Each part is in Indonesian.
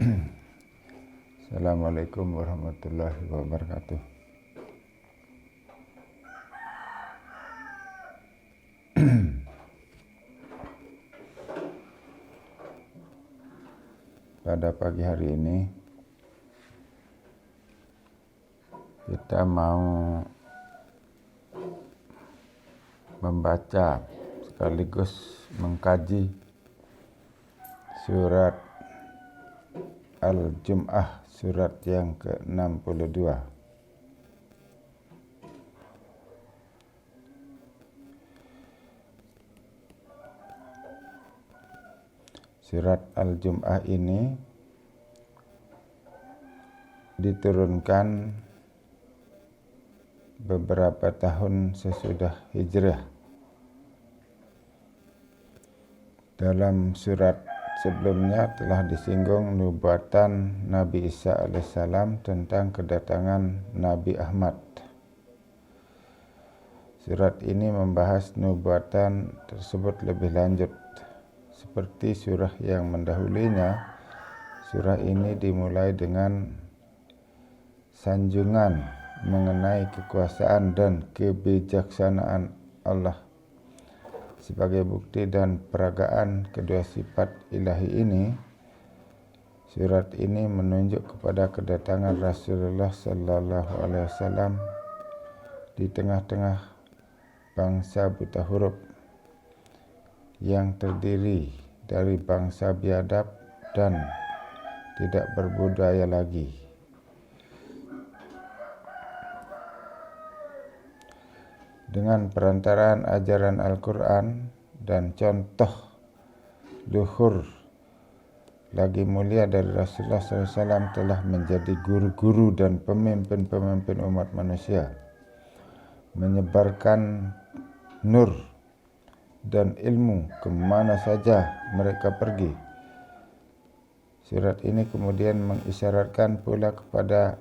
Assalamualaikum warahmatullahi wabarakatuh. Pada pagi hari ini kita mau membaca sekaligus mengkaji surat Al-Jum'ah, surat yang ke-62. Surat Al-Jum'ah ini diturunkan beberapa tahun sesudah hijrah. Dalam surat sebelumnya telah disinggung nubuatan Nabi Isa alaihissalam tentang kedatangan Nabi Ahmad. Surat ini membahas nubuatan tersebut lebih lanjut. Seperti surah yang mendahulinya, surah ini dimulai dengan sanjungan mengenai kekuasaan dan kebijaksanaan Allah. Sebagai bukti dan peragaan kedua sifat ilahi ini, surat ini menunjuk kepada kedatangan Rasulullah sallallahu alaihi wasallam di tengah-tengah bangsa buta huruf yang terdiri dari bangsa biadab dan tidak berbudaya lagi. Dengan perantaraan ajaran Al-Quran dan contoh luhur lagi mulia dari Rasulullah SAW telah menjadi guru-guru dan pemimpin-pemimpin umat manusia, menyebarkan nur dan ilmu kemana saja mereka pergi. Surat ini kemudian mengisyaratkan pula kepada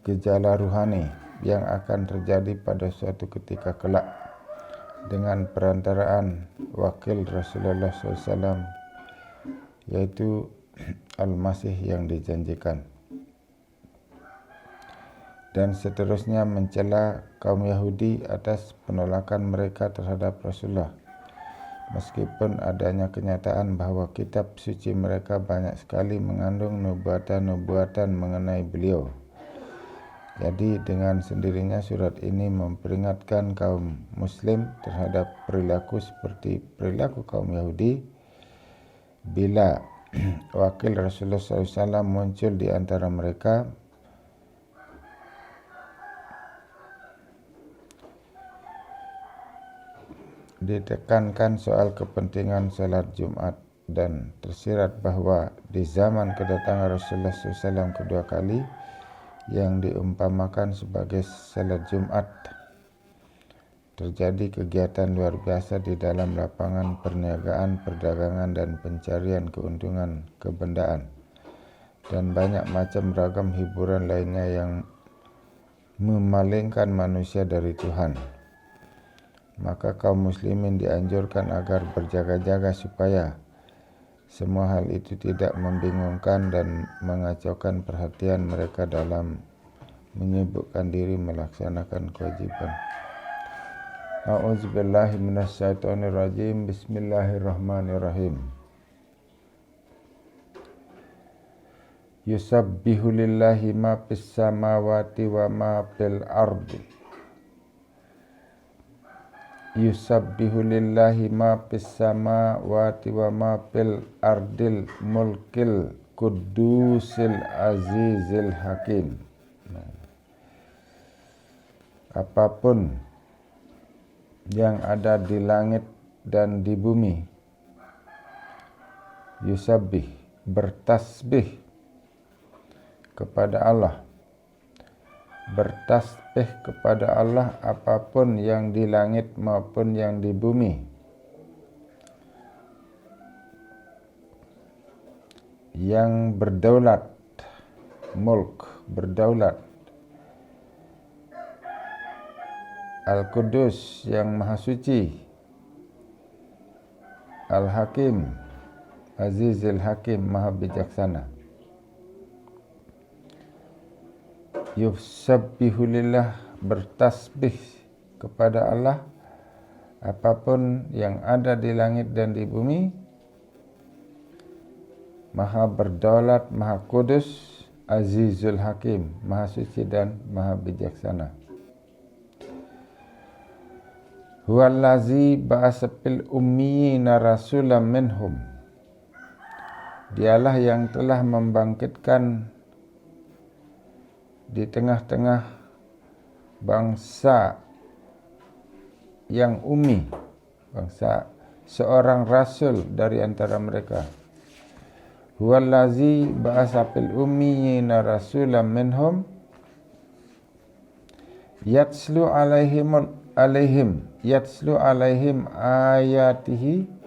gejala ruhani yang akan terjadi pada suatu ketika kelak dengan perantaraan wakil Rasulullah SAW, yaitu Al-Masih yang dijanjikan. Dan seterusnya mencela kaum Yahudi atas penolakan mereka terhadap Rasulullah, meskipun adanya kenyataan bahwa kitab suci mereka banyak sekali mengandung nubuatan-nubuatan mengenai beliau. Jadi dengan sendirinya surat ini memperingatkan kaum muslim terhadap perilaku seperti perilaku kaum Yahudi bila wakil Rasulullah SAW muncul di antara mereka. Ditekankan soal kepentingan salat Jumat dan tersirat bahwa di zaman kedatangan Rasulullah SAW kedua kali yang diumpamakan sebagai salat Jumat, terjadi kegiatan luar biasa di dalam lapangan perniagaan, perdagangan, dan pencarian keuntungan kebendaan, dan banyak macam ragam hiburan lainnya yang memalingkan manusia dari Tuhan. Maka kaum muslimin dianjurkan agar berjaga-jaga supaya semua hal itu tidak membingungkan dan mengacaukan perhatian mereka dalam menyibukkan diri melaksanakan kewajiban. A'udzubillahi minasyaitonirrajim. Bismillahirrahmanirrahim. Yusabbihu lillahi ma fis samawati wa ma fil ardi. Yusabbihu lillahi ma fis samawati wa ma fil ardil mulkil kudusil azizil hakim. Apapun yang ada di langit dan di bumi, yusabbih, bertasbih kepada Allah. Bertasbih kepada Allah apapun yang di langit maupun yang di bumi. Yang berdaulat, mulk, berdaulat. Al-Qudus, yang Maha Suci. Al-Hakim, Azizul Hakim, Maha Bijaksana. Yusabbihu-lillah, bertasbih kepada Allah apapun yang ada di langit dan di bumi. Maha berdaulat, Maha kudus, Azizul Hakim, Maha suci dan Maha bijaksana. Huwallazi ba'asa fil ummiyina rasulam minhum. Dialah yang telah membangkitkan di tengah-tengah bangsa yang ummi, bangsa seorang rasul dari antara mereka. Huwallazi ba'asa fil ummiyina rasulam minhum yatslu alaihim ayatihi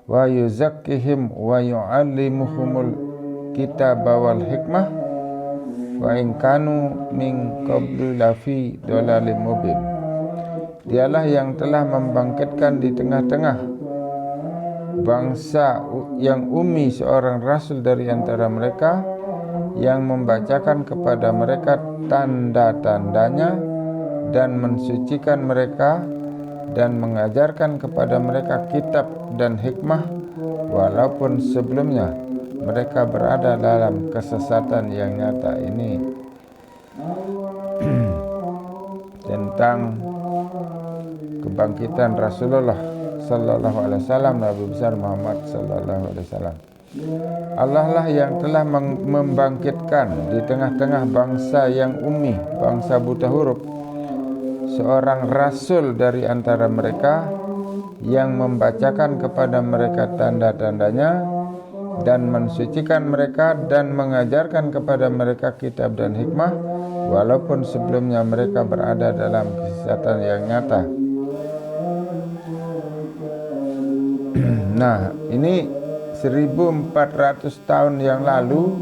wa yuzakkihim wa yu'allimuhumul kitaba wal hikmah wa in kanu min qablu lafi dhalalim mubin. Dialah yang telah membangkitkan di tengah-tengah bangsa yang ummi seorang rasul dari antara mereka yang membacakan kepada mereka tanda-tandanya dan mensucikan mereka dan mengajarkan kepada mereka kitab dan hikmah, walaupun sebelumnya mereka berada dalam kesesatan yang nyata. Ini tentang kebangkitan Rasulullah sallallahu alaihi wasallam, Nabi besar Muhammad sallallahu alaihi wasallam. Allah lah yang telah membangkitkan di tengah-tengah bangsa yang ummi, bangsa buta huruf, seorang rasul dari antara mereka yang membacakan kepada mereka tanda-tandanya dan mensucikan mereka dan mengajarkan kepada mereka kitab dan hikmah, walaupun sebelumnya mereka berada dalam kesesatan yang nyata. Nah, ini 1400 tahun yang lalu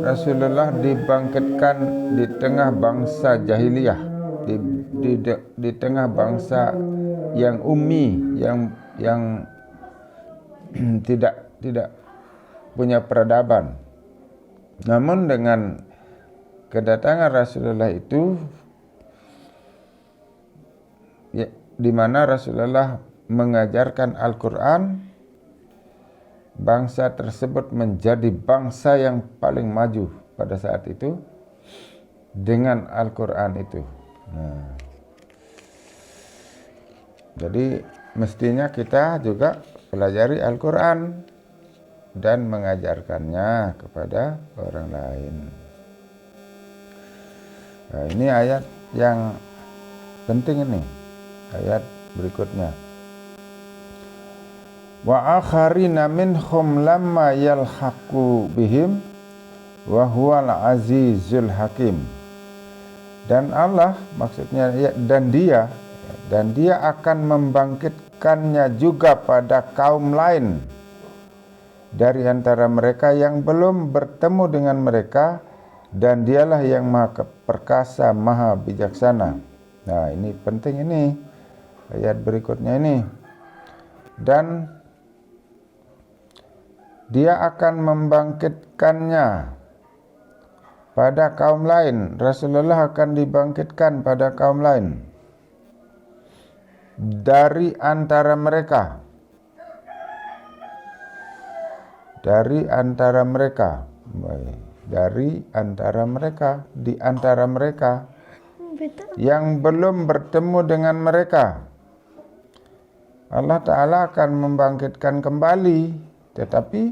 Rasulullah dibangkitkan di tengah bangsa jahiliyah, di tengah bangsa yang ummi, yang tidak punya peradaban. Namun dengan kedatangan Rasulullah itu, di mana Rasulullah mengajarkan Al-Quran, bangsa tersebut menjadi bangsa yang paling maju pada saat itu dengan Al-Quran itu. Nah, jadi mestinya kita juga pelajari Al-Quran dan mengajarkannya kepada orang lain. Nah, ini ayat yang penting ini, ayat berikutnya. Wa akharina minhum lamma yalhaqu bihim wa huwal azizul hakim. Dan Allah, maksudnya dan dia akan membangkitkannya juga pada kaum lain dari antara mereka yang belum bertemu dengan mereka, dan dialah yang maha perkasa, maha bijaksana. Nah, ini penting ini, ayat berikutnya ini. Dan dia akan membangkitkannya pada kaum lain. Rasulullah akan dibangkitkan pada kaum lain dari antara mereka. Dari antara mereka. Di antara mereka yang belum bertemu dengan mereka. Allah Ta'ala akan membangkitkan kembali, tetapi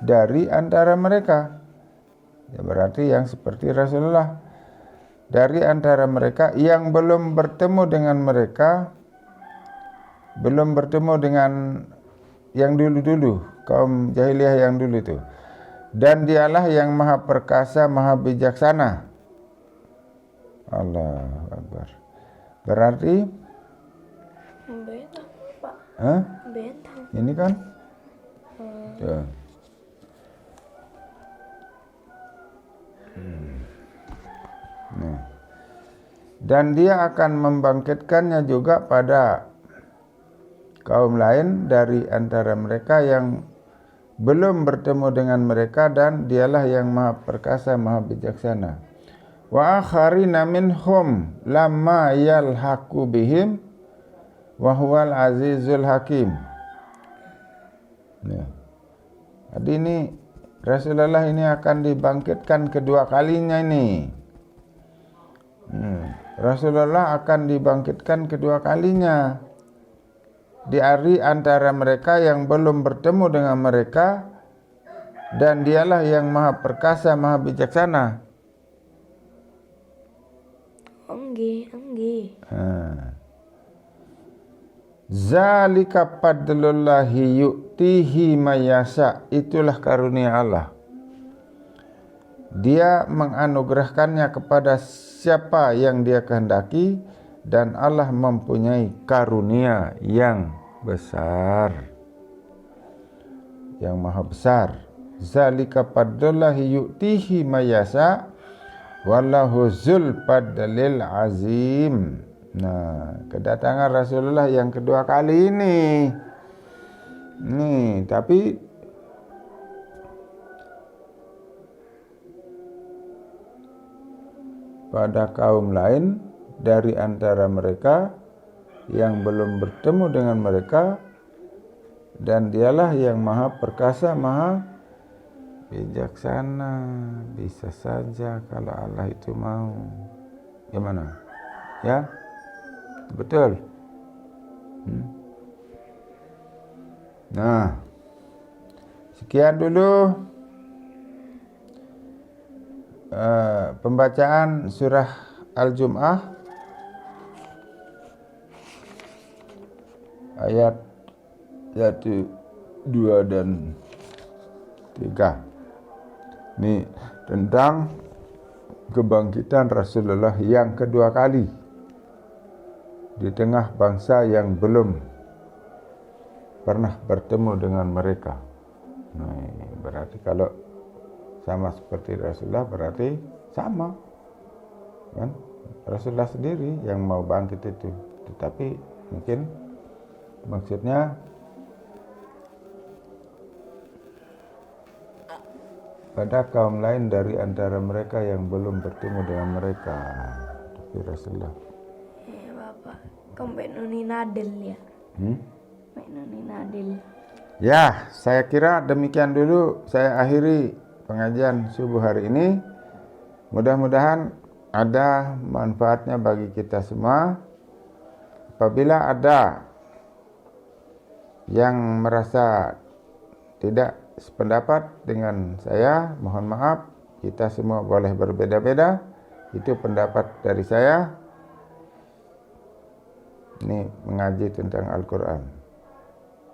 dari antara mereka. Ya, berarti yang seperti Rasulullah, dari antara mereka yang belum bertemu dengan mereka, belum bertemu dengan yang dulu-dulu, kaum jahiliyah yang dulu itu. Dan dialah yang maha perkasa, maha bijaksana. Allahu Akbar. Berarti Bentang. ini kan ya. Nah. Dan dia akan membangkitkannya juga pada kaum lain dari antara mereka yang belum bertemu dengan mereka, dan dialah yang maha perkasa, maha bijaksana. Wa akharina minhum lamma yalhaqu bihim wa huwal azizul hakim. Ya. Jadi ini Rasulullah ini akan dibangkitkan kedua kalinya ini. Rasulullah akan dibangkitkan kedua kalinya. Di hari antara mereka yang belum bertemu dengan mereka, dan dialah yang maha perkasa, maha bijaksana. Anggi. Zalika fadlullahi yu'tihi mayasa. Itulah karunia Allah. Dia menganugerahkannya kepada siapa yang dia kehendaki, dan Allah mempunyai karunia yang besar, yang maha besar. Zalika fadlullahi yu'tihi mayasa wallahu zul fadlil azim. Nah, kedatangan Rasulullah yang kedua kali ini. Tapi pada kaum lain dari antara mereka yang belum bertemu dengan mereka, dan dialah yang maha perkasa, maha bijaksana. Bisa saja kalau Allah itu mau. Gimana? Ya? Betul. Nah, sekian dulu pembacaan surah Al-Jum'ah ayat 1, 2 dan 3. Ini tentang kebangkitan Rasulullah yang kedua kali di tengah bangsa yang belum pernah bertemu dengan mereka. Nah, berarti kalau sama seperti Rasulullah berarti sama kan? Rasulullah sendiri yang mau bangkit itu, tetapi mungkin maksudnya pada kaum lain dari antara mereka yang belum bertemu dengan mereka. Tapi Rasulullah Bapak, kamu nuni nadil ya? Nuni nadil. Ya, saya kira demikian dulu saya akhiri pengajian subuh hari ini. Mudah-mudahan ada manfaatnya bagi kita semua. Apabila ada yang merasa tidak sependapat dengan saya, mohon maaf. Kita semua boleh berbeda-beda. Itu pendapat dari saya. Ini mengaji tentang Al-Quran.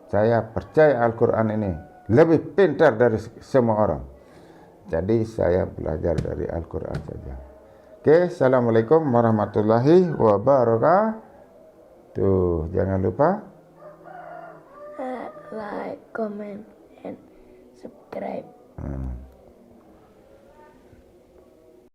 Saya percaya Al-Quran ini lebih pintar dari semua orang. Jadi saya belajar dari Al-Quran saja. Oke, Assalamualaikum warahmatullahi wabarakatuh. Jangan lupa like, comment, and subscribe.